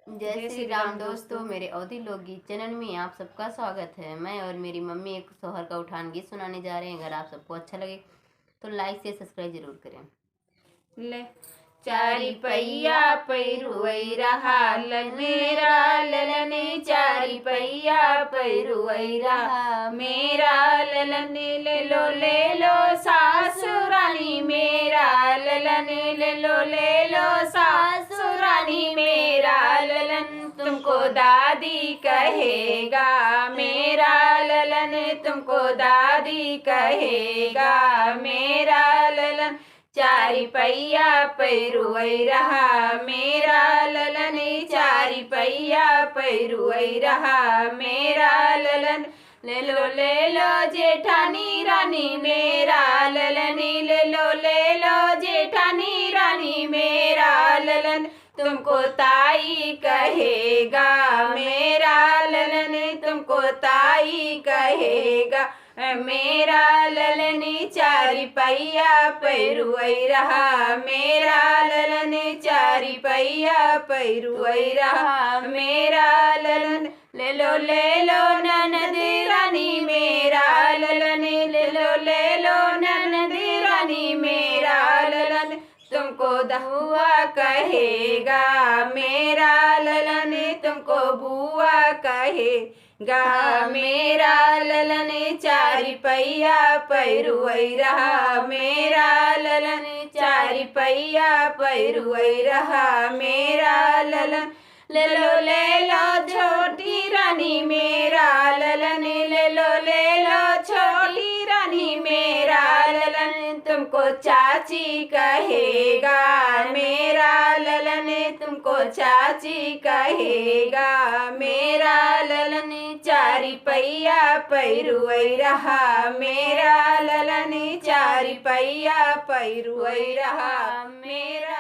जय श्री राम दोस्तों, मेरे अवधि लोकगीत चैनल में आप सबका स्वागत है। मैं और मेरी मम्मी एक सोहर का उठान गीत सुनाने जा रहे हैं। अगर आप सबको अच्छा लगे तो लाइक से सब्सक्राइब जरूर करें। ले चारी पैया पैरुवई रहा मेरा ललने, चारी पैया पैरुवई रहा मेरा ललने। ले लो सासुरानी मेरा ललने, ले लो सासुरानी मेरा ललन। तुमको दादी कहेगा मेरा ललन, तुमको दादी कहेगा मेरा ललन। चारी पैया पैरुवई रहा मेरा ललन, चारी पैया पैरुवई रहा मेरा ललन। ले लो जेठानी रानी मेरा ललनी, ले लो जेठानी रानी मेरा ललन। तुमको ताई कहेगा मेरा ललन, तुमको ताई कहेगा मेरा ललनी। चारी पैया पैरुवई रहा मेरा ललनी, चारी पैया पैरुवई रहा मेरा ललन। ले लो ननदी रानी मेरा ललनी, ले लो ननदी रानी मेरा ललन। तुमको बुआ कहेगा मेरा ललन, तुमको बुआ कहेगा मेरा ललन। चारी पैया पैरुवई रहा मेरा ललन, चारी पैया पैरुवई रहा मेरा ललन। ले लो छोटी रानी मेरा ललन, ले लो छोटी रानी मेरा ललन। तुमको चाची कहेगा मेरा ललन, तुमको चाची कहेगा मेरा ललन। चारी पैया पैरुवई रहा मेरा ललन, चारी पैया पैरुवई रहा मेरा